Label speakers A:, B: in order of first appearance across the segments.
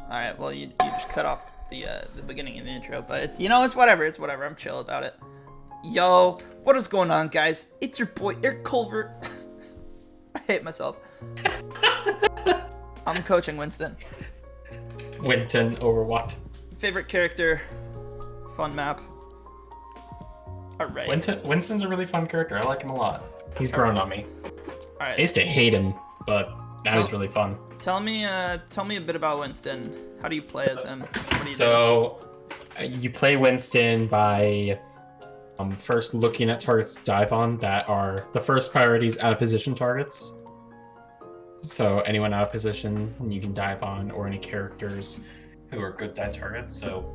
A: Alright, well, you just cut off the beginning of the intro, but it's whatever. It's whatever. I'm chill about it. Yo, what is going on, guys? It's your boy, Eric Culver. I hate myself. I'm coaching Winston.
B: Winton, Overwatch.
A: Favorite character, fun map. Alright.
B: Winston's a really fun character. I like him a lot. He's grown on me.
A: Alright.
B: I used to hate him, but now he's really fun.
A: Tell me a bit about Winston. How do you play as him? What do you do?
B: You play Winston by first looking at targets to dive on that are the first priorities out of position targets. So anyone out of position you can dive on, or any characters who are good dive targets. So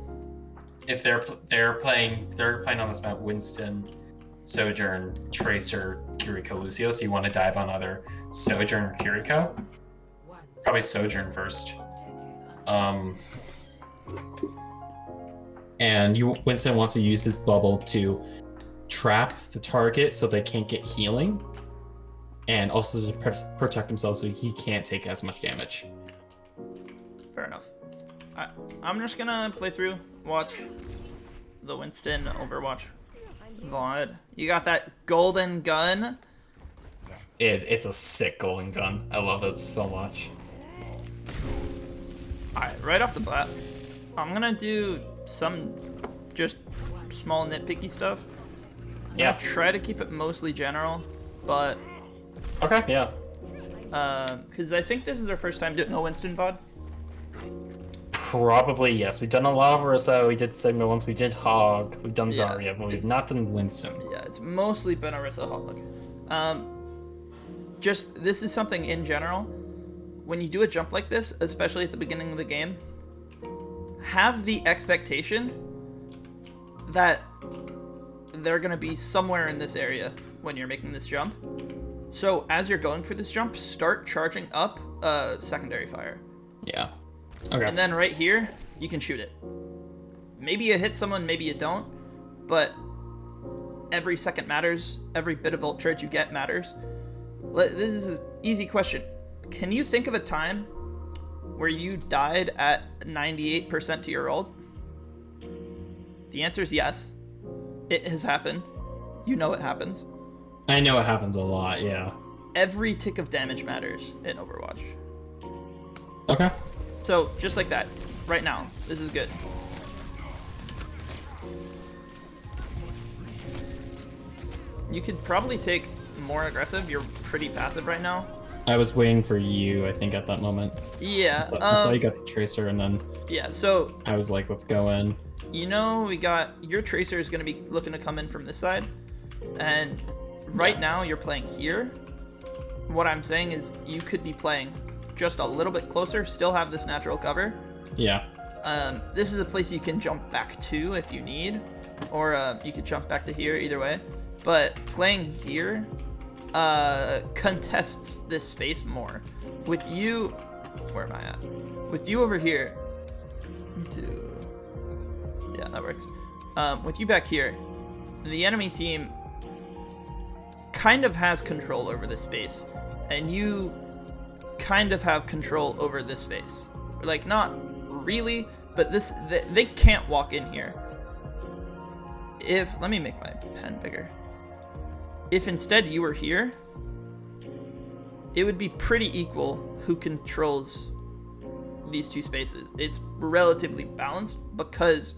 B: if they're playing on this map Winston, Sojourn, Tracer, Kiriko, Lucio, so you want to dive on either Sojourn or Kiriko. Probably Sojourn first. And Winston wants to use his bubble to trap the target so they can't get healing, and also to protect himself so he can't take as much damage.
A: Fair enough. I'm just gonna play through, watch the Winston Overwatch VOD. You got that golden gun?
B: It's a sick golden gun. I love it so much.
A: Alright, right off the bat, I'm gonna do some just small nitpicky stuff.
B: Yeah.
A: Try to keep it mostly general, but
B: Okay, yeah.
A: because I think this is our first time doing a Winston VOD.
B: Probably, yes. We've done a lot of Orisa, we did Sigma once, we did Hog, we've done Zarya, but we've not done Winston.
A: Yeah, it's mostly been Orisa Hog. Just, this is something in general. When you do a jump like this, especially at the beginning of the game, have the expectation that they're going to be somewhere in this area when you're making this jump. So as you're going for this jump, start charging up secondary fire.
B: Yeah. Okay.
A: And then right here, you can shoot it. Maybe you hit someone, maybe you don't, but every second matters. Every bit of ult charge you get matters. This is an easy question. Can you think of a time where you died at 98% to your ult? The answer is yes. It has happened. You know it happens.
B: I know it happens a lot, yeah.
A: Every tick of damage matters in Overwatch.
B: Okay.
A: So, just like that. Right now. This is good. You could probably take more aggressive. You're pretty passive right now.
B: I was waiting for you, I think, at that moment.
A: Yeah.
B: I saw you got the Tracer, and then
A: yeah, so
B: I was like, let's go in.
A: You know, we got your Tracer is going to be looking to come in from this side, and right now you're playing here. What I'm saying is you could be playing just a little bit closer, still have this natural cover.
B: Yeah.
A: This is a place you can jump back to if you need, or you could jump back to here, either way. But playing here contests this space more. With you, where am I at? With you over here, yeah, that works. With you back here, the enemy team kind of has control over this space, and you kind of have control over this space. Like, not really, but they can't walk in here. Let me make my pen bigger. If instead you were here, it would be pretty equal who controls these two spaces. It's relatively balanced because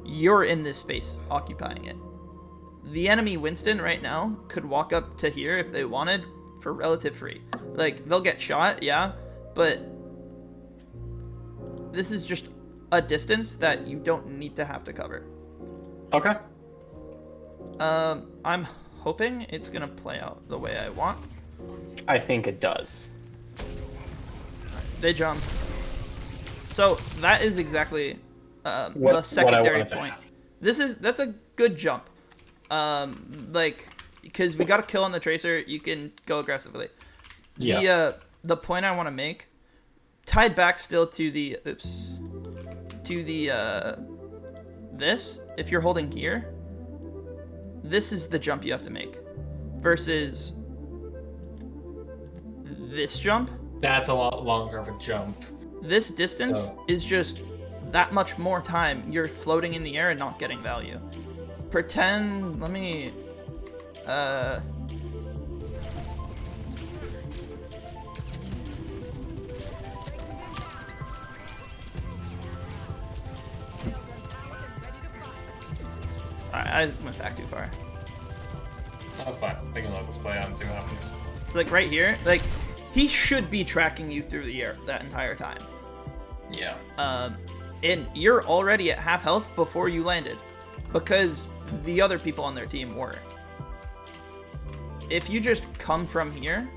A: you're in this space occupying it. The enemy Winston right now could walk up to here if they wanted for relative free. Like, they'll get shot, yeah, but this is just a distance that you don't need to have to cover.
B: Okay.
A: I'm hoping it's gonna play out the way I want.
B: I think it does.
A: They jump. So that is exactly the secondary point. That's a good jump. Like, because we got a kill on the Tracer, you can go aggressively.
B: Yeah.
A: The point I want to make, tied back still to the this. If you're holding here, this is the jump you have to make, versus this jump.
B: That's a lot longer of a jump.
A: This distance
B: So-
A: is just that much more time you're floating in the air and not getting value. Pretend, let me, I went back too far.
B: Oh, fine. We can let this play out and see what happens.
A: Like right here, like he should be tracking you through the air that entire time.
B: Yeah.
A: And you're already at half health before you landed, because the other people on their team were. If you just come from here,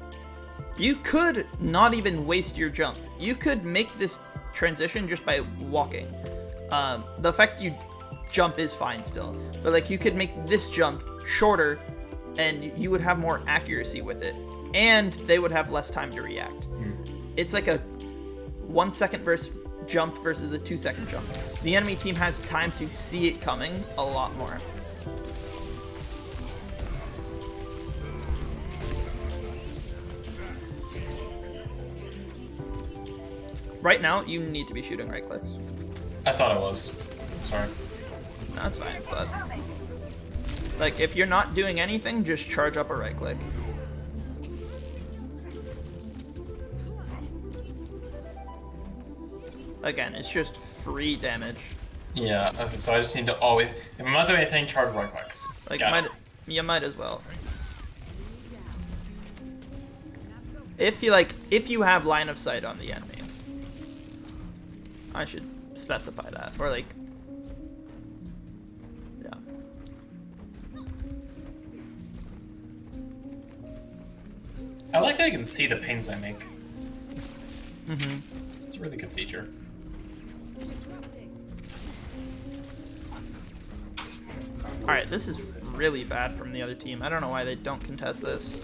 A: you could not even waste your jump. You could make this transition just by walking. The fact you jump is fine still, but like you could make this jump shorter and you would have more accuracy with it, and they would have less time to react. It's like a 1 second jump versus a 2 second jump. The enemy team has time to see it coming a lot more. Right now, you need to be shooting right clicks.
B: I thought it was. Sorry.
A: No, that's fine, but like if you're not doing anything, just charge up a right click. Again, it's just free damage.
B: Yeah, okay, so I just need to always, if I'm not doing anything, charge right clicks.
A: Like
B: Got it.
A: you might as well. If you have line of sight on the enemy. I should specify that, or like, yeah.
B: I like that I can see the pings I make.
A: Mm-hmm.
B: It's a really good feature.
A: Alright, this is really bad from the other team. I don't know why they don't contest this.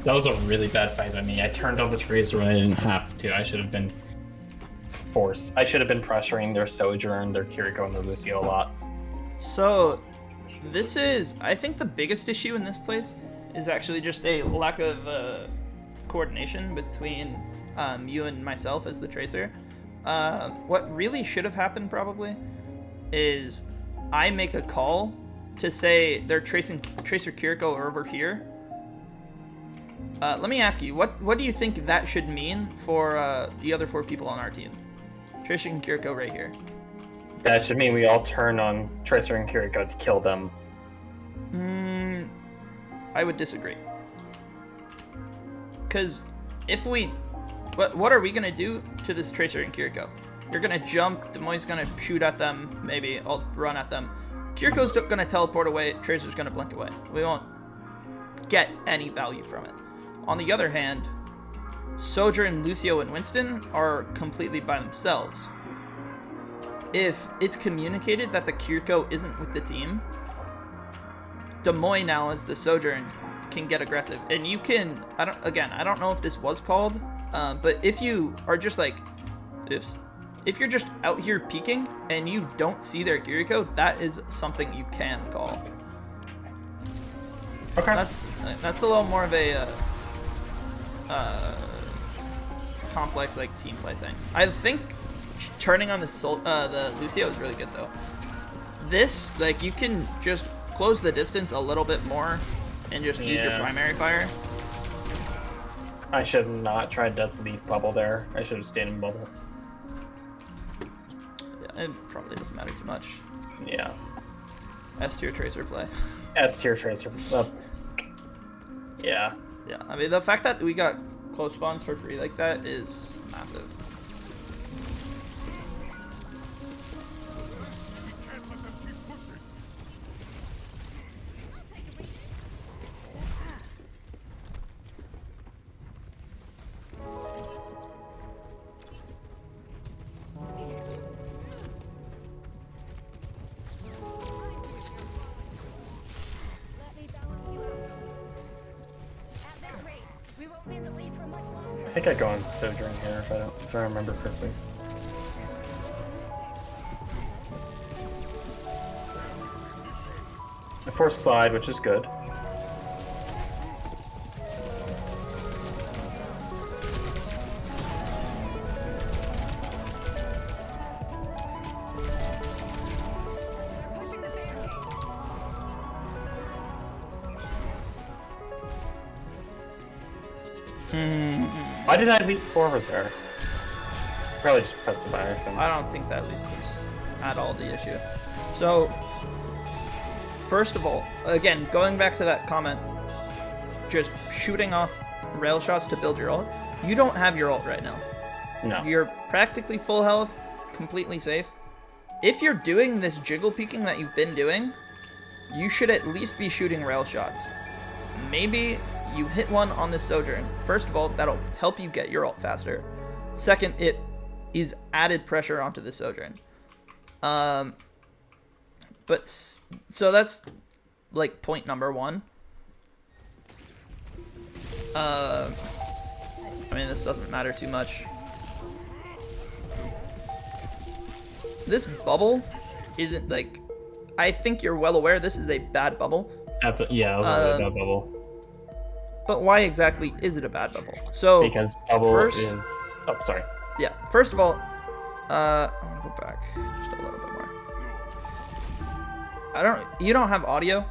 B: That was a really bad fight by me. I turned on the Tracer when I didn't have to. I should have been pressuring their Sojourn, their Kiriko, and their Lucio a lot.
A: So, this is, I think the biggest issue in this place is actually just a lack of coordination between you and myself as the Tracer. What really should have happened probably is I make a call to say their Tracer Kiriko are over here. Let me ask you, what do you think that should mean for the other 4 people on our team? Tracer and Kiriko right here.
B: That should mean we all turn on Tracer and Kiriko to kill them.
A: I would disagree. Because if we... What are we going to do to this Tracer and Kiriko? You're going to jump, Demoy's going to shoot at them, maybe I'll run at them. Kiriko's going to teleport away, Tracer's going to blink away. We won't get any value from it. On the other hand, Sojourn, Lucio, and Winston are completely by themselves. If it's communicated that the Kiriko isn't with the team, Demoy now as the Sojourn can get aggressive. And you can, I don't know if this was called, but if you are just like, if you're just out here peeking and you don't see their Kiriko, that is something you can call.
B: Okay.
A: That's a little more of a complex like team play thing. I think turning on the Lucio is really good though. This, like, you can just close the distance a little bit more and just use your primary fire.
B: I should have not tried to leave bubble there. I should have stayed in bubble.
A: Yeah, it probably doesn't matter too much.
B: Yeah.
A: S tier Tracer play.
B: S tier Tracer. Yeah.
A: Yeah, I mean, the fact that we got close spawns for free like that is massive.
B: I think I go on Sojourn here if I remember correctly. I force slide, which is good. Why did I leap forward there? Probably just pressed it by accident.
A: I don't think that was at all the issue. So, first of all, again, going back to that comment, just shooting off rail shots to build your ult, you don't have your ult right now.
B: No.
A: You're practically full health, completely safe. If you're doing this jiggle peeking that you've been doing, you should at least be shooting rail shots. Maybe you hit one on the Sojourn. First of all, that'll help you get your ult faster. Second, it is added pressure onto the Sojourn. So that's like point number one. I mean, this doesn't matter too much. This bubble isn't like, I think you're well aware this is a bad bubble.
B: That was a bad bubble.
A: But why exactly is it a bad bubble? So
B: because bubble is. Oh, sorry.
A: Yeah. First of all, I'll go back just a little bit more. You don't have audio,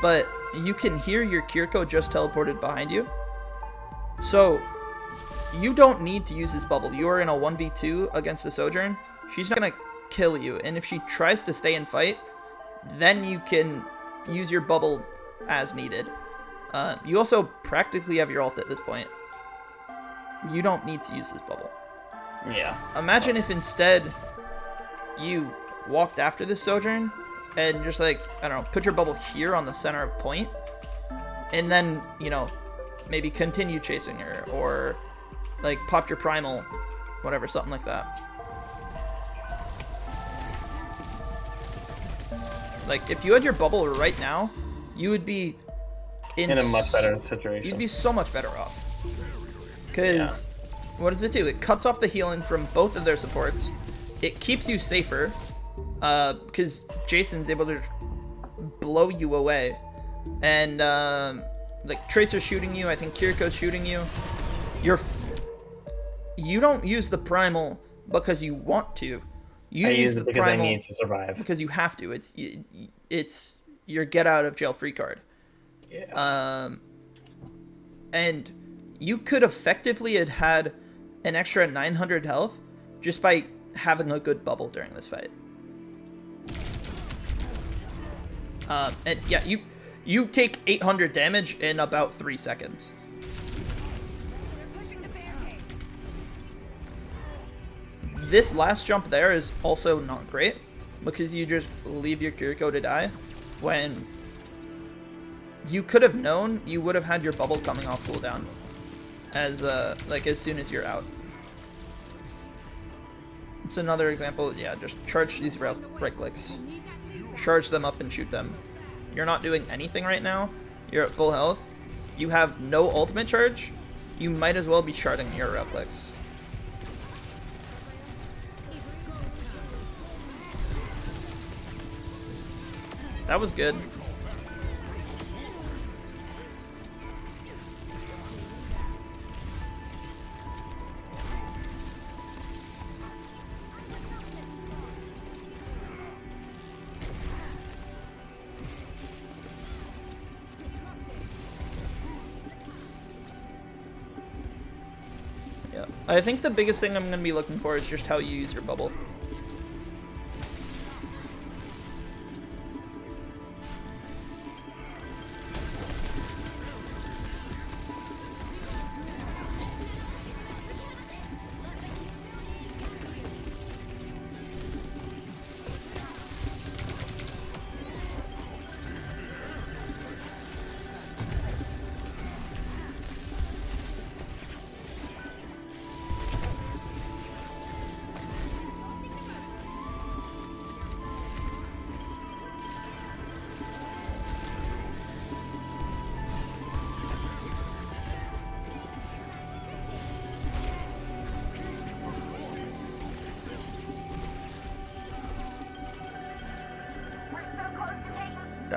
A: but you can hear your Kiriko just teleported behind you. So you don't need to use this bubble. You are in a 1v2 against a Sojourn. She's not gonna kill you, and if she tries to stay and fight, then you can use your bubble as needed. You also practically have your ult at this point. You don't need to use this bubble.
B: Yeah.
A: Imagine if instead you walked after this Sojourn and just like, I don't know, put your bubble here on the center of point, and then, you know, maybe continue chasing her, or like pop your primal, whatever, something like that. Like, if you had your bubble right now, you would be in
B: a much better situation.
A: You'd be so much better off. Because, what does it do? It cuts off the healing from both of their supports. It keeps you safer, because Jason's able to blow you away. And, like, Tracer's shooting you, I think Kiriko's shooting you. You don't use the primal because you want to.
B: I use it because I need to survive.
A: Because you have to. It's your get out of jail free card.
B: Yeah.
A: And you could effectively have had an extra 900 health just by having a good bubble during this fight. And yeah, you take 800 damage in about 3 seconds. This last jump there is also not great, because you just leave your Kiriko to die, when you could have known you would have had your bubble coming off cooldown as soon as you're out. It's another example. Yeah, just charge these right clicks, charge them up and shoot them. You're not doing anything right now. You're at full health. You have no ultimate charge. You might as well be charting your right clicks. That was good. Yeah, I think the biggest thing I'm going to be looking for is just how you use your bubble.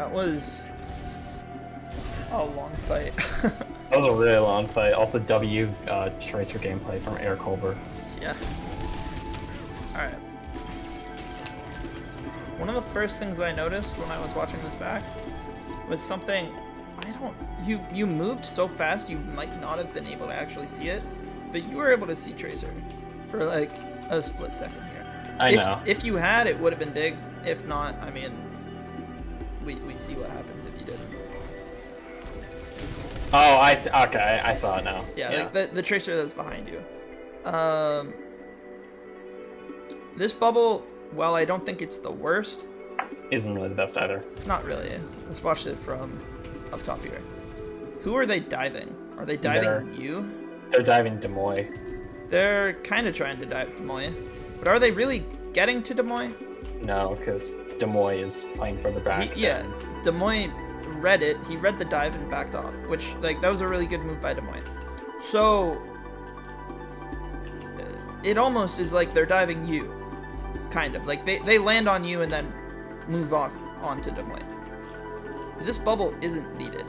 A: That was a long fight.
B: That was a really long fight. Also, Tracer gameplay from Air Culver.
A: Yeah. Alright. One of the first things I noticed when I was watching this back was something you moved so fast you might not have been able to actually see it, but you were able to see Tracer for like a split second here.
B: I know.
A: If you had, it would have been big. If not, I mean, we see what happens if you didn't.
B: Oh, I see. Okay, I saw it now.
A: Yeah, like the Tracer that's behind you. This bubble, while I don't think it's the worst,
B: isn't really the best either.
A: Not really. Let's watch it from up top here. Who are they diving? Are they diving you?
B: They're diving Demoy.
A: They're kind of trying to dive Demoy. But are they really getting to Demoy?
B: No, because Demoy is playing further back.
A: Yeah, Demoy read it. He read the dive and backed off, which, like, that was a really good move by Demoy. So, it almost is like they're diving you. Kind of. Like, they land on you and then move off onto Demoy. This bubble isn't needed.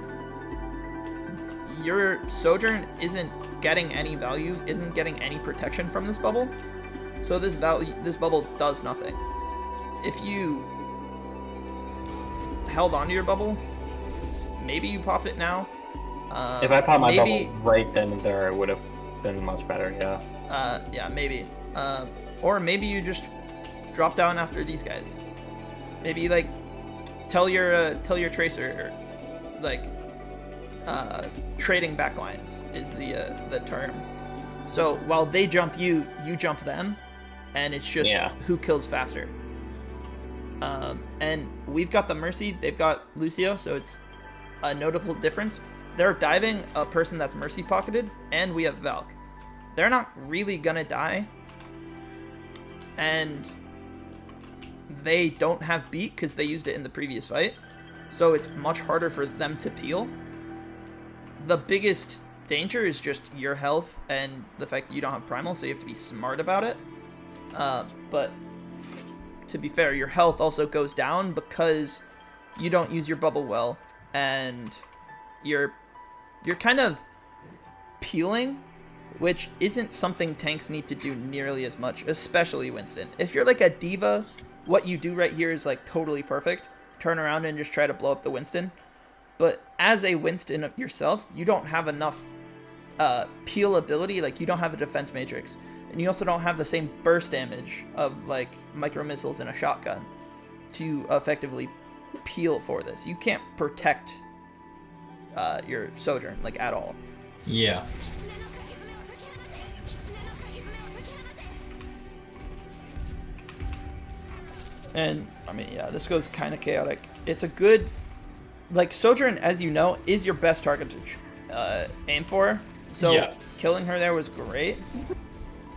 A: Your Sojourn isn't getting any value, isn't getting any protection from this bubble. So this bubble does nothing. If you held onto your bubble, maybe you pop it now.
B: If I popped my bubble right then and there, it would have been much better, yeah.
A: Yeah, maybe. Or maybe you just drop down after these guys. Maybe, like, tell your Tracer, like, trading backlines is the term. So while they jump you, you jump them, and it's just who kills faster. And we've got the Mercy, they've got Lucio, so it's a notable difference. They're diving a person that's Mercy pocketed, and we have Valk. They're not really gonna die, and they don't have beat because they used it in the previous fight, so it's much harder for them to peel. The biggest danger is just your health and the fact that you don't have primal, so you have to be smart about it. But to be fair, your health also goes down because you don't use your bubble well, and you're kind of peeling, which isn't something tanks need to do nearly as much, especially Winston. If you're like a diva, what you do right here is like totally perfect. Turn around and just try to blow up the Winston. But as a Winston yourself, you don't have enough peel ability. Like, you don't have a defense matrix, and you also don't have the same burst damage of like micro missiles and a shotgun to effectively peel for this. You can't protect your Sojourn like at all.
B: Yeah.
A: And I mean, yeah, this goes kind of chaotic. It's a good, like, Sojourn, as you know, is your best target to aim for. So killing her there was great.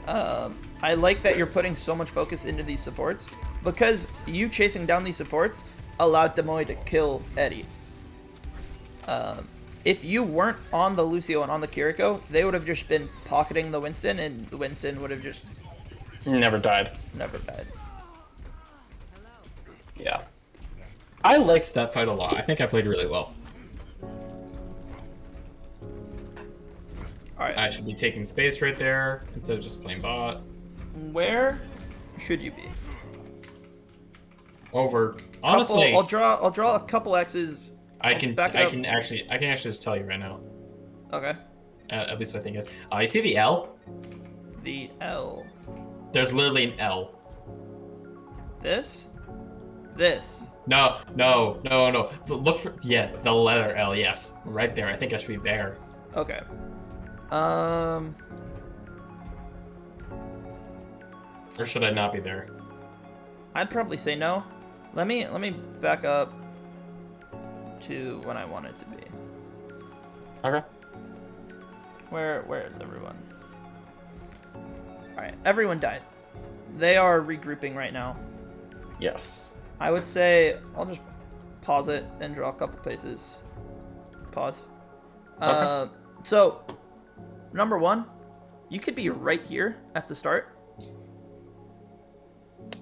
A: I like that you're putting so much focus into these supports, because you chasing down these supports allowed Demoy to kill Eddie. If you weren't on the Lucio and on the Kiriko, they would have just been pocketing the Winston, and the Winston would have just
B: never died.
A: Never died.
B: Yeah. I liked that fight a lot. I think I played really well.
A: Alright.
B: I should be taking space right there instead of just playing bot.
A: Where should you be?
B: Over. Honestly,
A: I'll draw a couple X's.
B: I can actually just tell you right now.
A: Okay.
B: At least what I think is. You see the L?
A: The L.
B: There's literally an L.
A: This?
B: No. Look for the letter L. Yes, right there. I think I should be there.
A: Okay.
B: Or should I not be there?
A: I'd probably say no. Let me back up to when I want it to be.
B: Okay.
A: Where is everyone? Alright, everyone died. They are regrouping right now.
B: Yes.
A: I would say I'll just pause it and draw a couple places. Pause.
B: Okay.
A: So, number one, you could be right here at the start.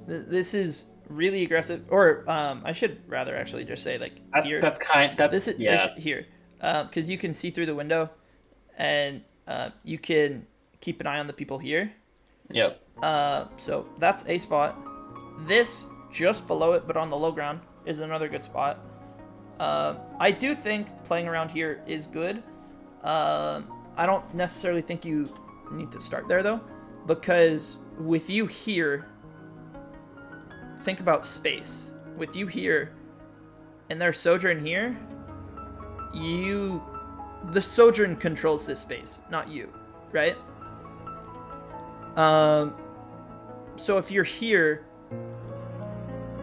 A: This is really aggressive, or I should rather actually just say like here. This is here, because you can see through the window, and you can keep an eye on the people here.
C: Yep.
A: So that's a spot. This just below it, but on the low ground, is another good spot. I do think playing around here is good. I don't necessarily think you need to start there though, because with you here, think about space. With you here, and their Sojourn here, the Sojourn controls this space, not you, right? So if you're here,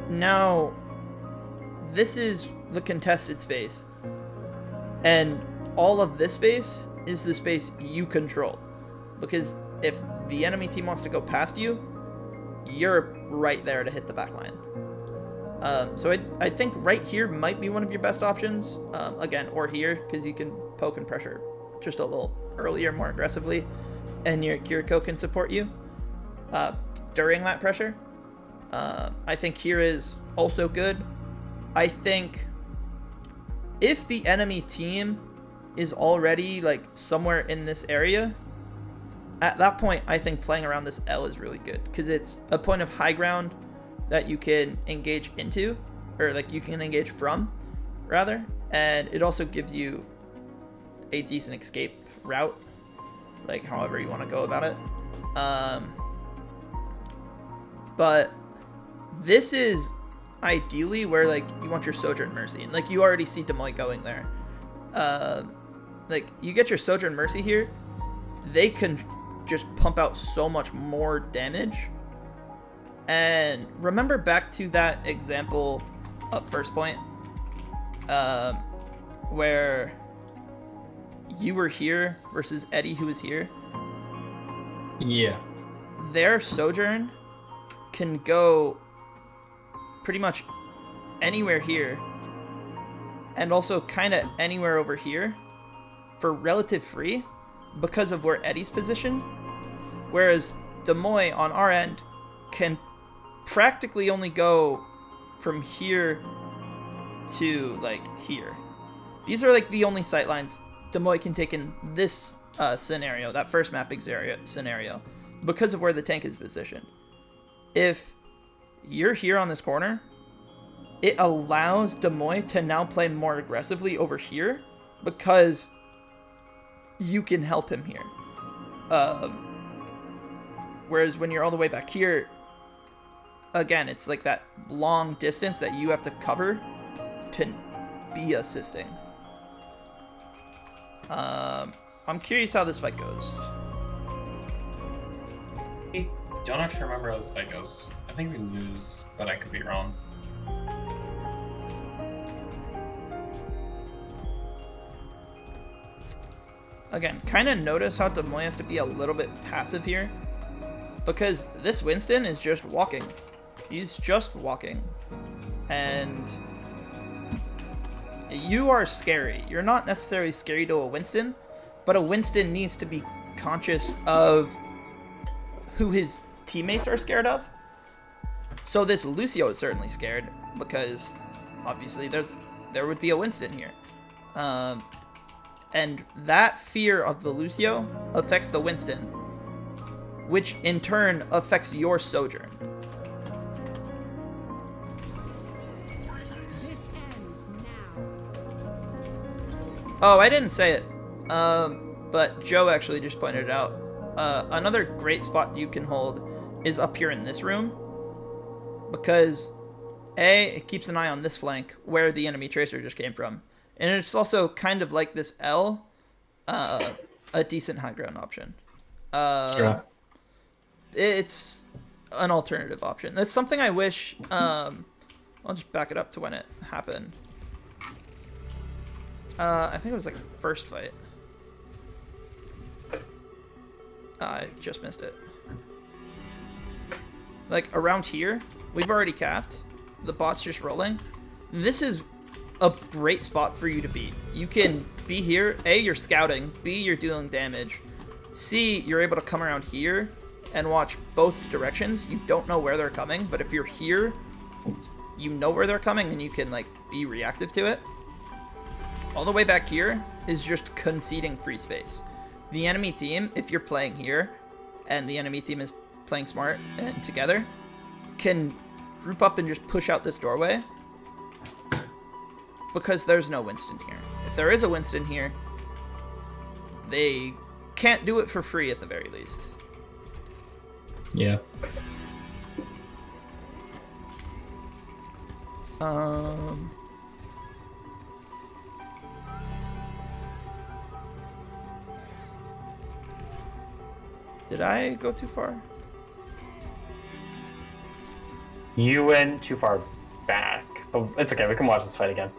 A: now this is the contested space, and all of this space is the space you control, because if the enemy team wants to go past you, you're right there to hit the back line. So I think right here might be one of your best options, again, or here, because you can poke and pressure just a little earlier, more aggressively, and your Kiriko can support you during that pressure. I think here is also good. I think if the enemy team is already like somewhere in this area, at that point I think playing around this L is really good, because it's a point of high ground that you can engage into, or like you can engage from rather, and it also gives you a decent escape route, like however you want to go about it. But this is ideally where like you want your Sojourn Mercy, and like you already see Demoy going there. Like you get your Sojourn Mercy here, they can just pump out so much more damage. And remember back to that example of first point, where you were here versus Eddie who was here.
B: Yeah.
A: Their Sojourn can go pretty much anywhere here, and also kind of anywhere over here for relative free because of where Eddie's positioned, whereas Demoy on our end can practically only go from here to like here. These are like the only sight lines Demoy can take in this scenario, that first mapping scenario, because of where the tank is positioned. If you're here on this corner, it allows Demoy to now play more aggressively over here because you can help him here. Whereas when you're all the way back here, again, it's like that long distance that you have to cover to be assisting. I'm curious how this fight goes.
B: I don't actually remember how this fight goes. I think we lose, but I could be wrong.
A: Again, kind of notice how Demoy has to be a little bit passive here, because this Winston is just walking. He's just walking. And you are scary. You're not necessarily scary to a Winston, but a Winston needs to be conscious of who his teammates are scared of. So this Lucio is certainly scared, because obviously there would be a Winston here. And that fear of the Lucio affects the Winston, which in turn affects your Sojourn. Oh, I didn't say it, but Joe actually just pointed it out. Another great spot you can hold is up here in this room, because A, it keeps an eye on this flank where the enemy tracer just came from, and it's also kind of like this L, a decent high ground option.
B: Sure.
A: It's an alternative option. That's something I wish, I'll just back it up to when it happened. I think it was like the first fight. I just missed it. Like around here, we've already capped. The bot's just rolling. This is a great spot for you to be. You can be here. A, you're scouting. B, you're dealing damage. C, you're able to come around here and watch both directions. You don't know where they're coming, but if you're here, you know where they're coming and you can like be reactive to it. All the way back here is just conceding free space. The enemy team, if you're playing here and the enemy team is playing smart and together, can group up and just push out this doorway because there's no Winston here. If there is a Winston here, they can't do it for free at the very least.
B: Yeah.
A: Did I go too far?
B: You went too far back, but it's okay. We can watch this fight again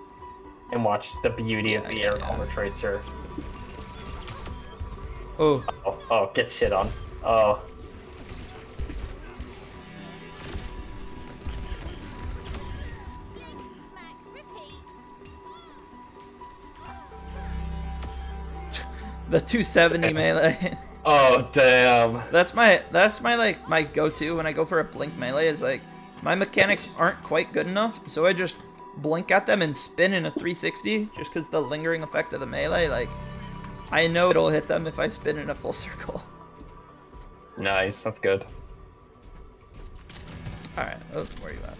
B: and watch the beauty of the air color tracer.
A: Oh.
B: Oh, get shit on. Oh.
A: The 270 melee.
B: Oh damn.
A: That's my like my go-to when I go for a blink melee is like my mechanics aren't quite good enough, so I just blink at them and spin in a 360 just because the lingering effect of the melee, like I know it'll hit them if I spin in a full circle.
B: Nice, that's good.
A: Alright, oh, where are you at?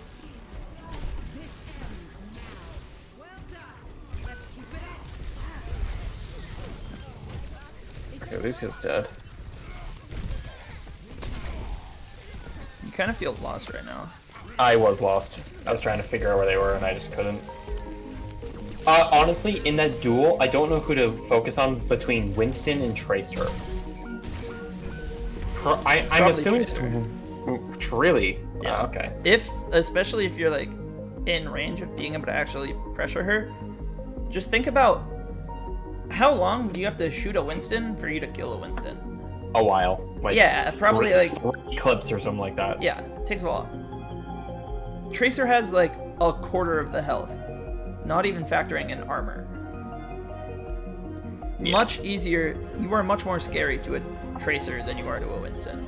B: Okay, Lucio's dead.
A: You kind of feel lost right now.
B: I was lost. I was trying to figure out where they were and I just couldn't. Honestly, in that duel, I don't know who to focus on between Winston and Tracer. I'm assuming
A: Tracer.
B: It's really.
A: Yeah.
B: Okay.
A: Especially if you're like in range of being able to actually pressure her, just think about how long do you have to shoot a Winston for you to kill a Winston?
B: A while. Like
A: Yeah, probably like
B: 3 clips or something like that.
A: Yeah, it takes a lot. Tracer has like a quarter of the health, not even factoring in armor.
B: Yeah.
A: Much easier. You are much more scary to a Tracer than you are to a Winston.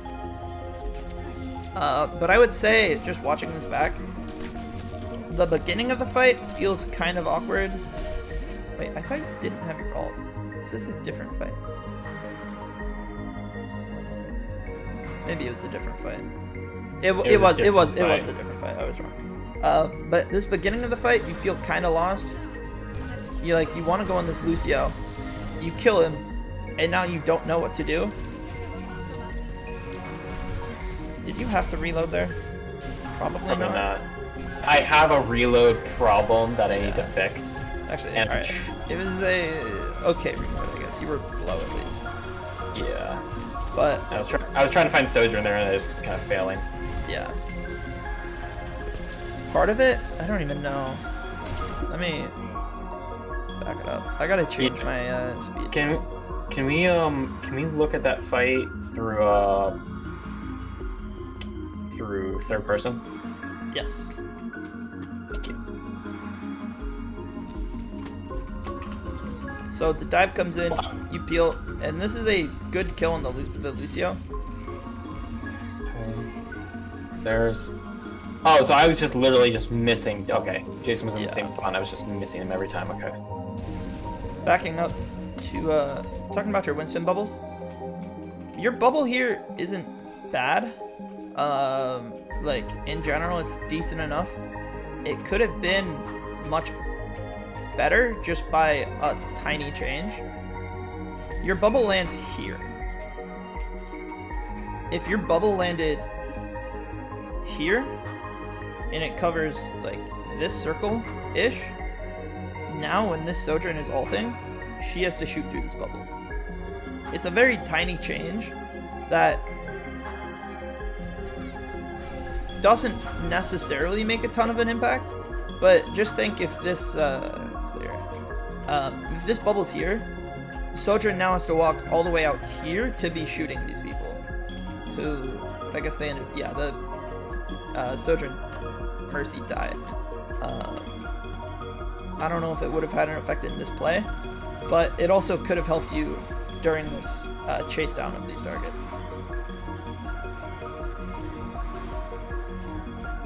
A: But I would say, just watching this back, the beginning of the fight feels kind of awkward. Wait, I thought you didn't have your ult. Is this a different fight? Maybe it was a different fight. It was a different fight. I was wrong. But this beginning of the fight, you feel kind of lost. You want to go on this Lucio. You kill him, and now you don't know what to do. Did you have to reload there? Probably not.
B: I have a reload problem that I need to fix.
A: Actually,
B: And
A: alright. It was a okay reload, I guess. You were low at least.
B: Yeah.
A: But
B: I was trying to find Sojourn there and I was just kind of failing.
A: yeah. Part of it, I don't even know. Let me back it up. I gotta change my speed.
B: Can we look at that fight through third person?
A: Yes.
B: Thank you.
A: So the dive comes in, you peel, and this is a good kill on the Lucio.
B: There's. Oh, so I was just literally just missing. Okay, Jason was in the
A: Yeah.
B: same spot. And I was just missing him every time. Okay.
A: Backing up to talking about your Winston bubbles. Your bubble here isn't bad. Like in general, it's decent enough. It could have been much better just by a tiny change. Your bubble lands here. If your bubble landed here and it covers like this circle-ish, now when this Sojourn is ulting, she has to shoot through this bubble. It's a very tiny change that doesn't necessarily make a ton of an impact, but just think if this if this bubble's here, Sojourn now has to walk all the way out here to be shooting these people, who I guess they ended. Yeah, the Sojourn Mercy died. I don't know if it would have had an effect in this play, but it also could have helped you during this chase down of these targets.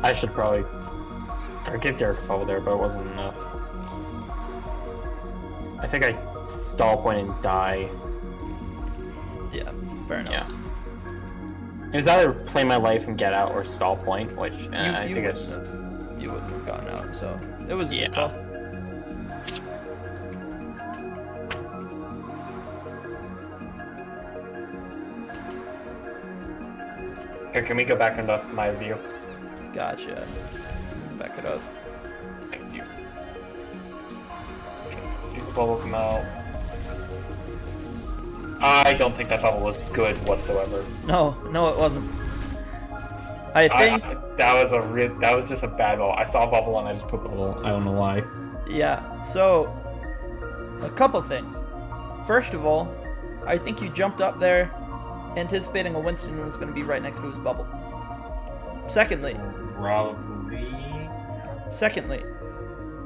B: I should probably I gave Derek a bubble there, but it wasn't enough. I think I stall point and die.
A: Yeah, fair enough.
B: Yeah. It was either play my life and get out or stall point, which I think it's...
A: You wouldn't have gotten out, so it was a good call.
B: Okay, can we go back into my view?
A: Gotcha. Back it up.
B: Thank you. Okay, so see the bubble come out. I don't think that bubble was good whatsoever.
A: No, it wasn't. I think
B: that was just a bad bubble. I saw a bubble and I just put bubble. I don't know why.
A: Yeah. So, a couple things. First of all, I think you jumped up there, anticipating a Winston was going to be right next to his bubble. Secondly,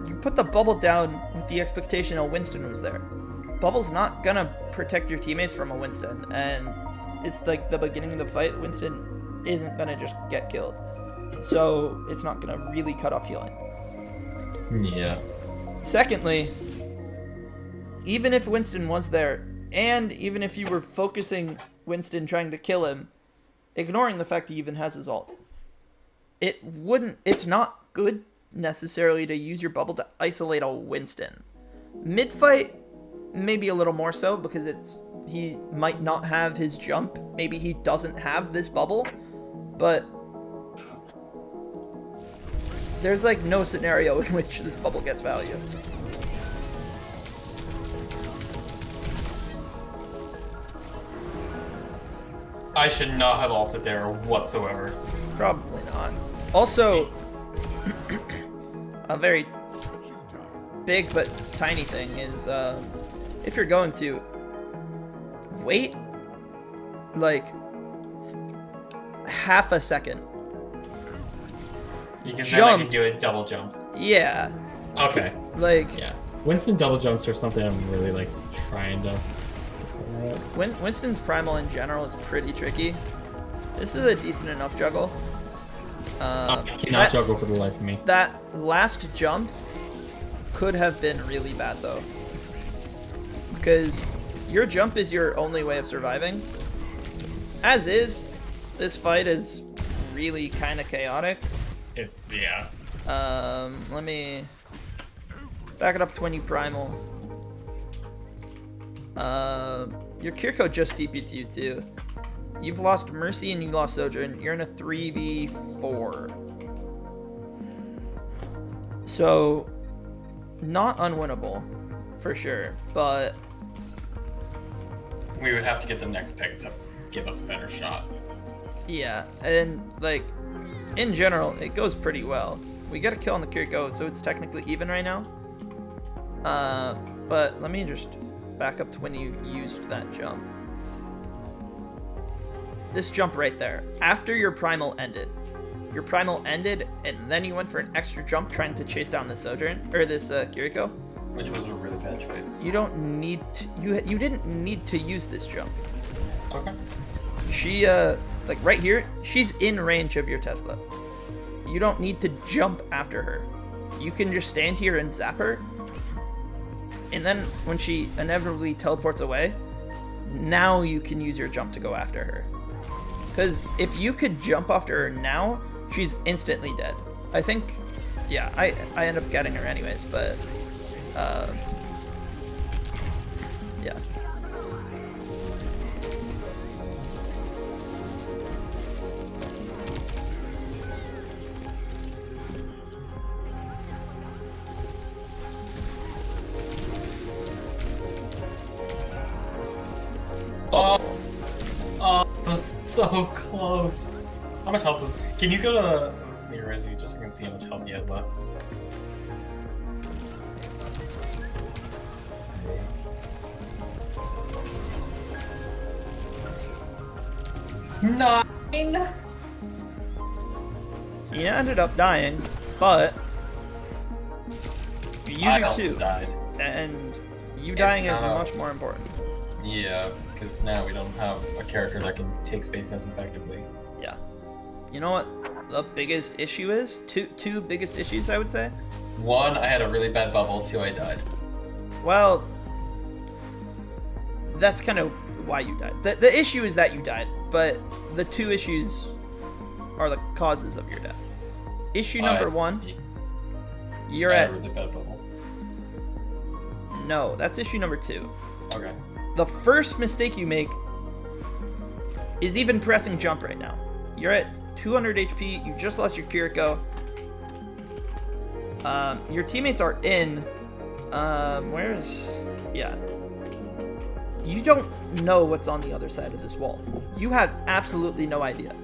A: you put the bubble down with the expectation a Winston was there. Bubble's not gonna protect your teammates from a Winston, and it's like the beginning of the fight. Winston isn't gonna just get killed, so it's not gonna really cut off healing.
B: Yeah.
A: Secondly, even if Winston was there, and even if you were focusing Winston trying to kill him, ignoring the fact he even has his ult, it's not good necessarily to use your bubble to isolate a Winston. Mid-fight, maybe a little more so, because he might not have his jump. Maybe he doesn't have this bubble, but there's like no scenario in which this bubble gets value.
B: I should not have ulted there whatsoever.
A: Probably not. Also, a very big but tiny thing is if you're going to wait like half a second.
B: Because then I can do a double jump.
A: Yeah.
B: Okay.
A: Like,
B: yeah. Winston double jumps are something I'm really like trying to.
A: Winston's primal in general is pretty tricky. This is a decent enough juggle.
B: I cannot juggle for the life of me.
A: That last jump could have been really bad though, because your jump is your only way of surviving. As is, this fight is really kind of chaotic.
B: Yeah.
A: Let me back it up to when you primal. Your Kiriko just TP'd you too. You've lost Mercy and you lost Sojourn. You're in a 3v4. So, not unwinnable, for sure, but
B: we would have to get the next pick to give us a better shot.
A: Yeah, and like, in general, it goes pretty well. We get a kill on the Kiriko, so it's technically even right now. But let me just back up to when you used that jump. This jump right there, after your primal ended. Your primal ended, and then you went for an extra jump trying to chase down this Sojourn, or this Kiriko.
B: Which was a really bad choice.
A: You don't need to, you didn't need to use this jump.
B: Okay.
A: She, like right here, she's in range of your Tesla. You don't need to jump after her. You can just stand here and zap her. And then when she inevitably teleports away, now you can use your jump to go after her. Because if you could jump after her now, she's instantly dead. I think, yeah, I end up getting her anyways, but, yeah.
B: Oh, so close. How much health is... Can you go to the Rizvi just so I can see how much health you have left? Nine?
A: He ended up dying, but you
B: I
A: do
B: also
A: too.
B: died.
A: And you dying is
B: not-
A: much more important.
B: Yeah, because now we don't have a character that can take space as effectively.
A: Yeah. You know what? the biggest issue is. Two biggest issues, I would say.
C: One, I had a really bad bubble. Two, I died.
A: Well, that's kind of why you died. The issue is that you died, but the two issues are the causes of your death. Issue number one, you're at...
C: a really bad bubble.
A: No, that's issue number 2.
C: Okay.
A: The first mistake you make is even pressing jump right now. You're at 200 HP, you just lost your Kiriko. Your teammates are in... Yeah. You don't know what's on the other side of this wall. You have absolutely no idea.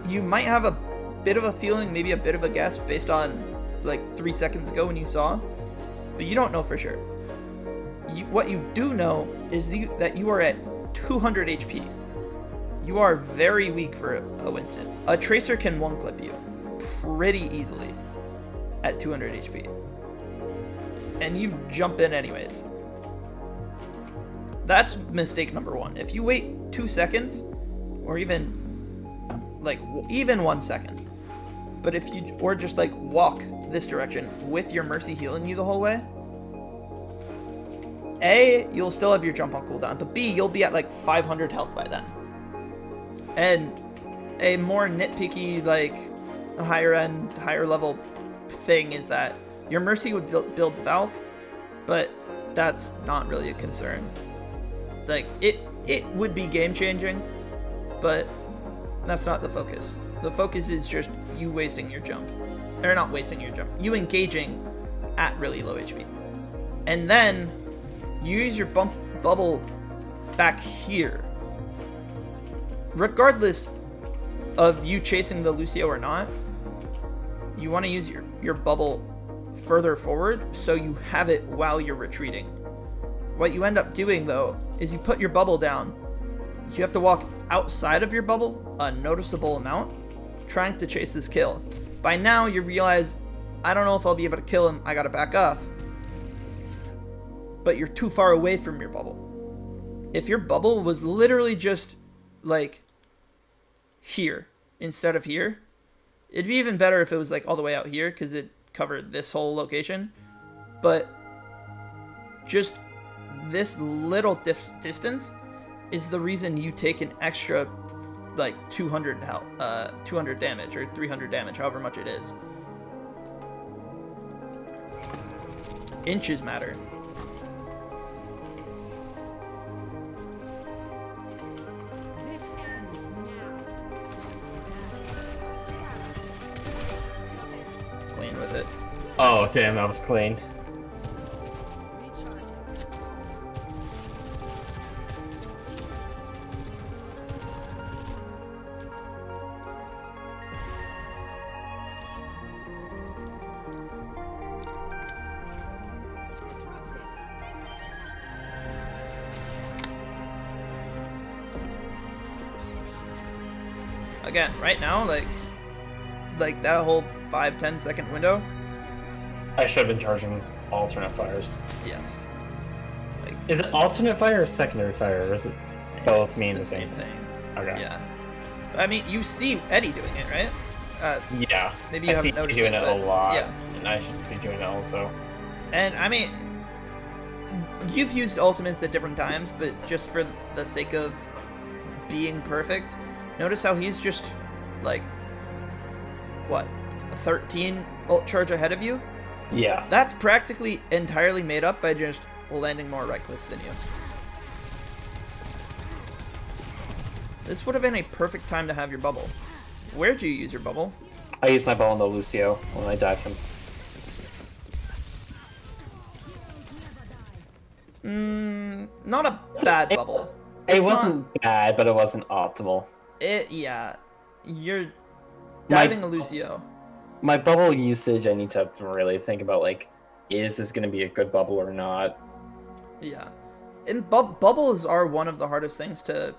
A: You might have a bit of a feeling, maybe a bit of a guess, based on like 3 seconds ago when you saw, but you don't know for sure. What you do know is that you are at 200 HP. You are very weak for a Winston. A Tracer can one-clip you pretty easily at 200 HP. And you jump in anyways. That's mistake number 1. If you wait 2 seconds, or even 1 second, but if you, or just like walk this direction with your Mercy healing you the whole way, A, you'll still have your jump on cooldown, but B, you'll be at like 500 health by then. And a more nitpicky, like higher end, higher level thing is that your Mercy would build Valk, but that's not really a concern. Like, it would be game changing, but that's not the focus. The focus is just you wasting your jump. Or not wasting your jump. You engaging at really low HP. And then you use your bubble back here. Regardless of you chasing the Lucio or not, you want to use your bubble further forward so you have it while you're retreating. What you end up doing though is you put your bubble down. You have to walk outside of your bubble a noticeable amount, trying to chase this kill. By now you realize, I don't know if I'll be able to kill him, I gotta back off. But you're too far away from your bubble. If your bubble was literally just like here instead of here, it'd be even better if it was like all the way out here because it covered this whole location. But just this little distance is the reason you take an extra like 200 health, 200 damage or 300 damage, however much it is. Inches matter. Clean with it.
B: Oh, damn, that was clean.
A: Again, right now, like that whole 5-10 second window.
B: I should have been charging alternate fires.
A: Yes. Like,
B: Is it alternate fire or secondary fire, or is it both mean
A: the
B: the same
A: thing?
B: Okay.
A: Yeah. I mean, you see Eddie doing it, right?
B: Yeah.
A: Maybe you
B: I see
A: haven't
B: you
A: noticed
B: doing it a lot,
A: yeah.
B: and I should be doing it also.
A: And I mean, you've used ultimates at different times, but just for the sake of being perfect, notice how he's just like, what, 13 ult charge ahead of you?
B: Yeah.
A: That's practically entirely made up by just landing more right clicks than you. This would have been a perfect time to have your bubble. Where'd you use your bubble?
B: I used my ball on the Lucio when I dived him.
A: Not a bad bubble.
B: It wasn't bad, but it wasn't optimal.
A: Yeah. You're diving a Lucio.
B: My bubble usage, I need to really think about, like, is this going to be a good bubble or not?
A: Yeah. And bubbles are one of the hardest things to,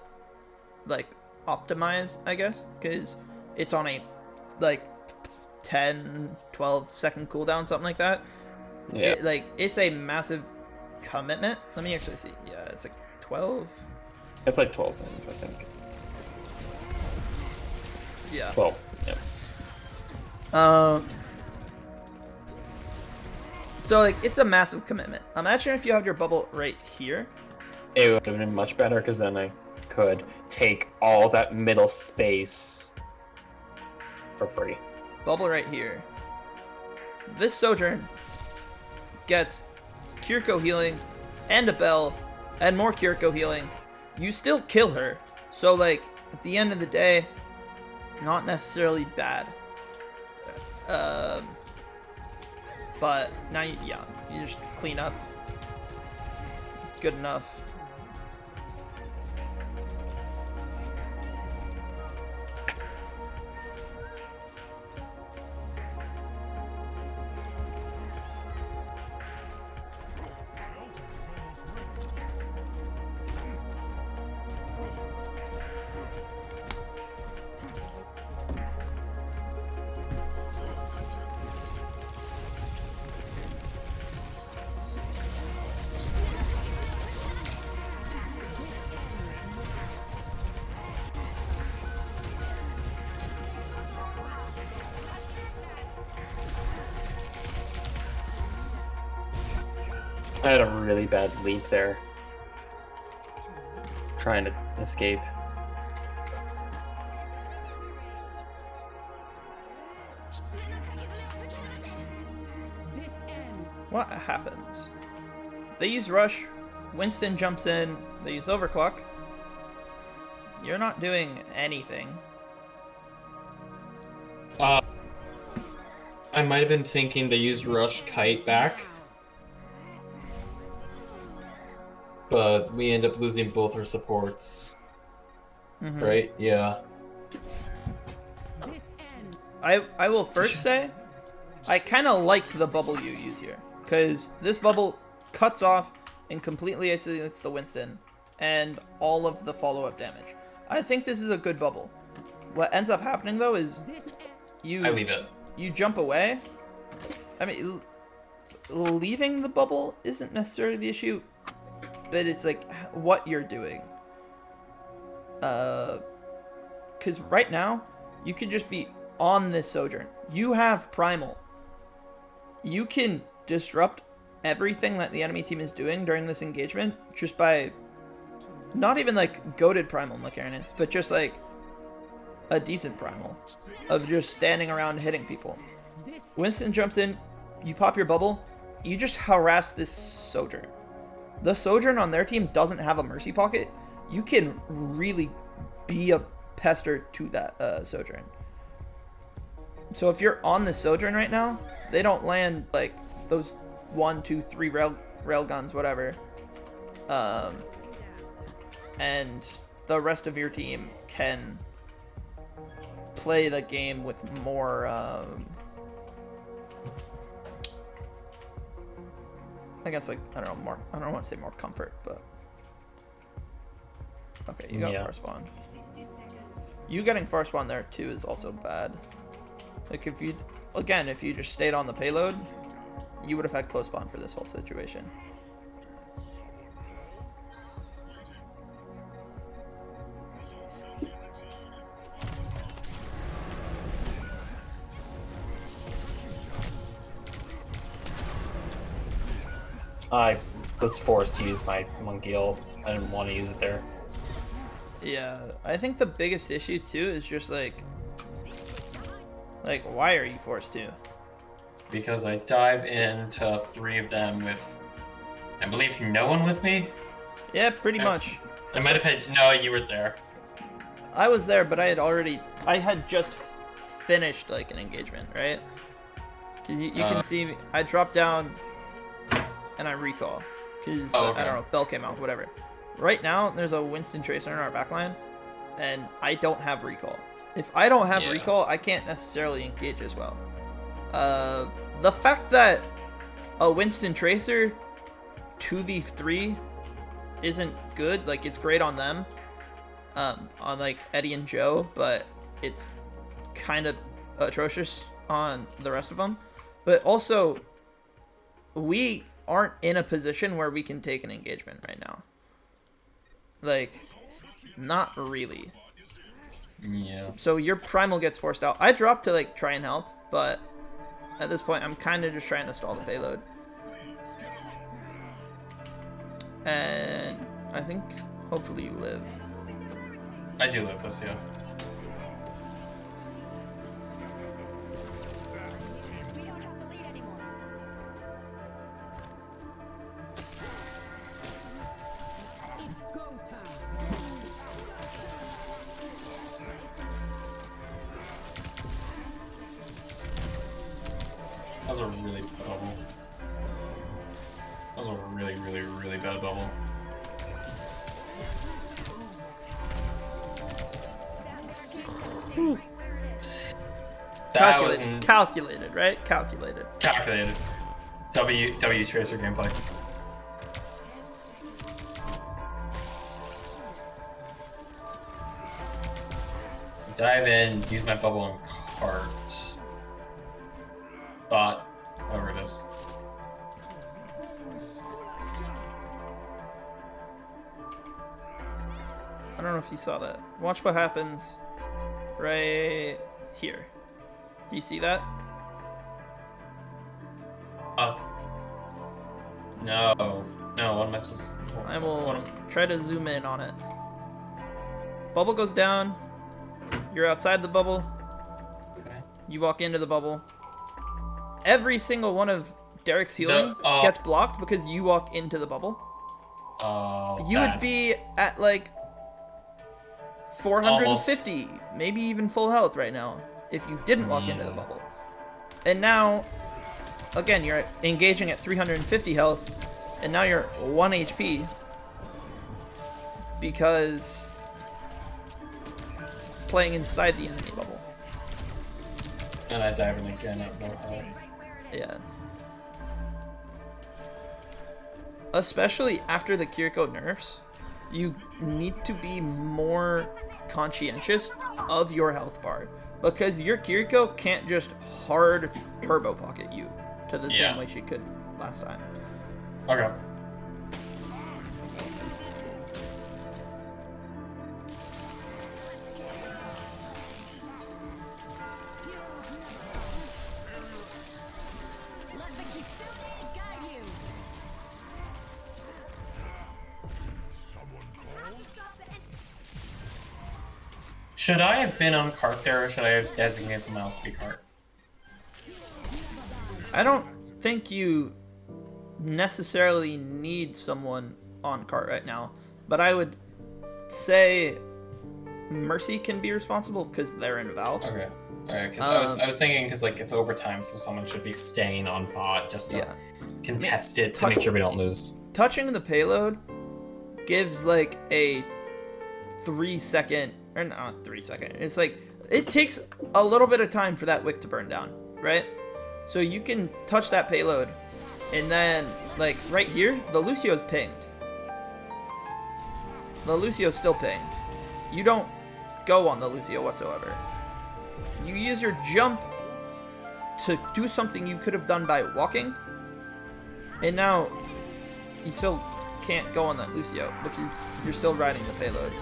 A: like, optimize, I guess, because it's on a, like, 10, 12 second cooldown, something like that.
B: Yeah.
A: It's a massive commitment. Let me actually see. Yeah, it's like 12.
B: It's like 12 seconds, I think.
A: Yeah.
B: Well, yeah.
A: So like it's a massive commitment. Imagine if you had your bubble right here.
B: It would have been much better because then I could take all that middle space for free.
A: Bubble right here. This Sojourn gets Kiriko healing and a bell and more Kiriko healing. You still kill her. So like at the end of the day, not necessarily bad. But now you just clean up. Good enough.
B: I had a really bad leap there. Trying to escape.
A: What happens? They use Rush, Winston jumps in, they use Overclock. You're not doing anything.
B: I might have been thinking they used Rush Kite back. But we end up losing both our supports.
A: Mhm.
B: Right? Yeah.
A: I will first say, I kind of like the bubble you use here. Because this bubble cuts off and completely isolates the Winston and all of the follow-up damage. I think this is a good bubble. What ends up happening though is
C: I leave it.
A: you jump away. I mean, leaving the bubble isn't necessarily the issue, but it's like what you're doing. Because right now, you could just be on this Sojourn. You have Primal. You can disrupt everything that the enemy team is doing during this engagement just by not even like goated Primal Macarinus, but just like a decent Primal of just standing around hitting people. Winston jumps in, you pop your bubble, you just harass this Sojourn. The Sojourn on their team doesn't have a Mercy Pocket. You can really be a pester to that Sojourn. So if you're on the Sojourn right now, they don't land like those 1, 2, 3 rail guns, whatever. And the rest of your team can play the game with more I guess like I don't want to say more comfort, but okay, you got far spawn. You getting far spawn there too is also bad. Like if you just stayed on the payload, you would have had close spawn for this whole situation.
B: I was forced to use my monkey ult. I didn't want to use it there.
A: Yeah, I think the biggest issue too is just like why are you forced to?
C: Because I dive into 3 of them with, I believe, no one with me?
A: Yeah, pretty much.
C: I might have had, no, you were there.
A: I was there, but I had just finished like an engagement, right? Cause you can see me, I dropped down and I recall. Cause
C: okay.
A: I don't know, Bell came out, whatever. Right now, there's a Winston Tracer in our backline, and I don't have recall. If I don't have recall, I can't necessarily engage as well. The fact that a Winston Tracer 2v3 isn't good, like it's great on them, on like Eddie and Joe, but it's kind of atrocious on the rest of them. But also, we aren't in a position where we can take an engagement right now. Like, not really.
C: Yeah.
A: So your primal gets forced out. I dropped to like try and help, but at this point I'm kind of just trying to stall the payload. And I think hopefully you live.
C: I do live this, yeah. That was a really bad bubble. That was a really, really, really bad bubble. That wasn't
A: Calculated, right? Calculated.
C: calculated. W tracer gameplay. Dive in, use my bubble and cart. Bot, whatever it is.
A: I don't know if you saw that. Watch what happens right here. Do you see that?
C: No. No, what am I supposed to...
A: I will try to zoom in on it. Bubble goes down. You're outside the bubble.
C: Okay.
A: You walk into the bubble. Every single one of Derek's healing
C: oh.
A: gets blocked because you walk into the bubble.
C: Oh,
A: You would be at like 450, maybe even full health right now if you didn't walk into the bubble. And now, again, you're engaging at 350 health, and now you're 1 HP because playing inside the enemy bubble.
C: And I dive in again at no health.
A: Yeah. Especially after the Kiriko nerfs, you need to be more conscientious of your health bar, because your Kiriko can't just hard turbo pocket you to the same way she could last time.
C: Okay. Should I have been on cart there, or should I have designated someone else to be cart?
A: I don't think you necessarily need someone on cart right now, but I would say Mercy can be responsible because they're in Val.
C: Okay. Alright, because I was thinking, because like it's overtime, so someone should be staying on bot just to contest it to make sure we don't lose.
A: Touching the payload gives like a 3 second, or not 3 second, it's like, it takes a little bit of time for that wick to burn down, right? So you can touch that payload, and then, like, right here, the Lucio's pinged. The Lucio's still pinged. You don't go on the Lucio whatsoever. You use your jump to do something you could have done by walking, and now you still can't go on that Lucio because you're still riding the payload.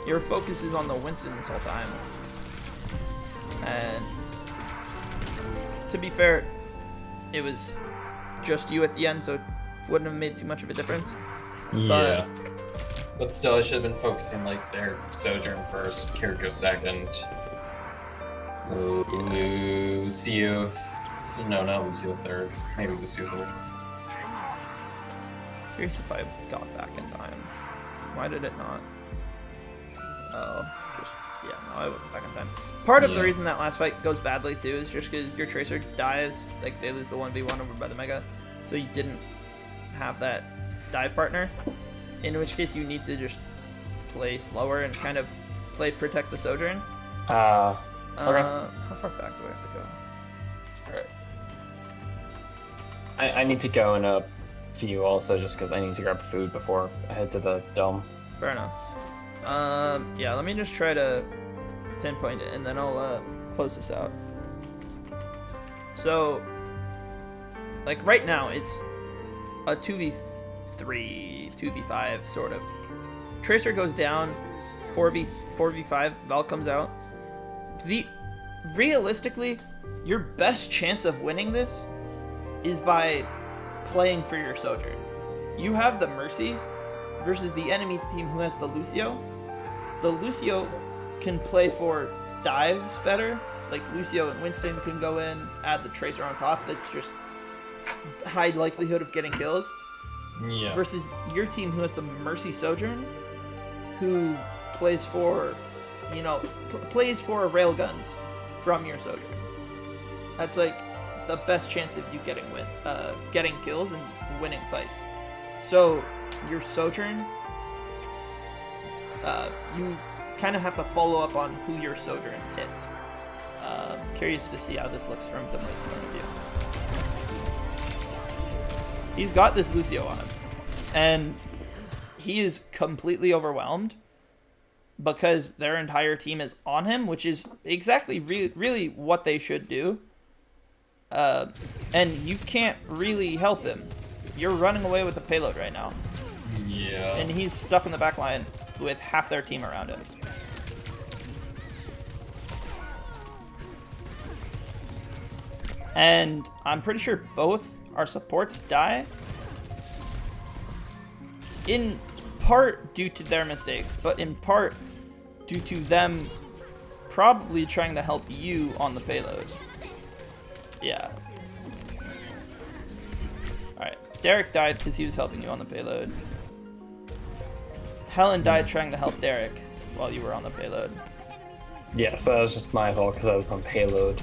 A: Your focus is on the Winston this whole time. And to be fair, it was just you at the end, so it wouldn't have made too much of a difference.
B: Yeah.
C: But still, I should have been focusing like their Sojourn first, Kiriko second. Lucio... No, not Lucio third. Maybe Lucio fourth.
A: Curious if I got back in time. Why did it not? Oh, just, yeah, no, I wasn't back in time. Part of the reason that last fight goes badly too is just because your Tracer dies, like they lose the 1v1 over by the Mega, so you didn't have that dive partner, in which case you need to just play slower and kind of play Protect the Sojourn.
B: Okay.
A: How far back do I have to go?
B: I need to go in a few also, just because I need to grab food before I head to the dome.
A: Fair enough. Yeah, let me just try to pinpoint it, and then I'll close this out. So, like right now, it's a 3, 2v5 sort of. Tracer goes down, 4v5, Val comes out. Realistically, your best chance of winning this is by playing for your Sojourn. You have the Mercy versus the enemy team who has the Lucio. The Lucio can play for dives better. Like Lucio and Winston can go in, add the Tracer on top. That's just high likelihood of getting kills.
C: Yeah.
A: Versus your team who has the Mercy Sojourn, who plays for, plays for railguns from your Sojourn. That's like the best chance of you getting kills and winning fights. So your Sojourn, you kind of have to follow up on who your Sojourn hits. Curious to see how this looks from Demo's point of view. He's got this Lucio on him, and he is completely overwhelmed because their entire team is on him, which is exactly really what they should do. And you can't really help him. You're running away with the payload right now.
C: Yeah.
A: And he's stuck in the back line with half their team around him. And I'm pretty sure both our supports die. In part due to their mistakes, but in part due to them probably trying to help you on the payload. Yeah. Alright. Derek died because he was helping you on the payload. Helen died trying to help Derek while you were on the payload.
D: Yeah, so that was just my fault because I was on payload.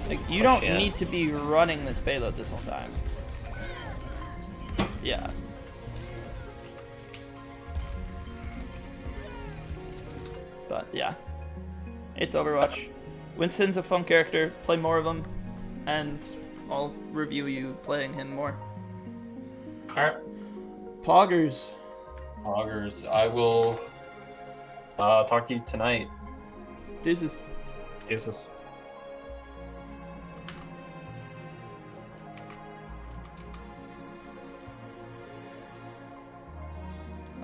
A: Like, you don't need to be running this payload this whole time. Yeah. But yeah. It's Overwatch. Winston's a fun character. Play more of him. And I'll review you playing him more.
C: Alright.
A: Poggers.
C: Poggers. I will talk to you tonight.
A: Deuces.
C: Deuces.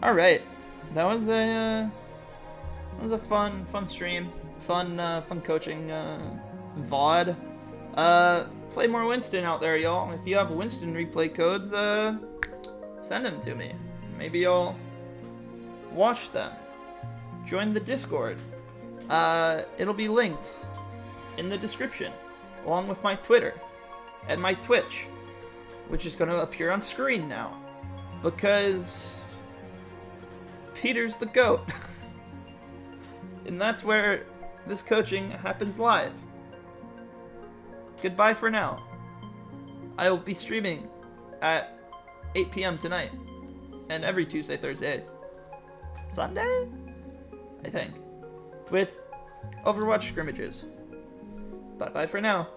A: All right, that was a fun stream, fun coaching VOD. Play more Winston out there, y'all. If you have Winston replay codes, send them to me. Maybe I'll watch them. Join the Discord. It'll be linked in the description, along with my Twitter and my Twitch, which is going to appear on screen now, because Peter's the GOAT. And that's where this coaching happens live. Goodbye for now. I will be streaming at 8 p.m. tonight, and every Tuesday, Thursday, Sunday, I think, with Overwatch scrimmages. Bye-bye for now.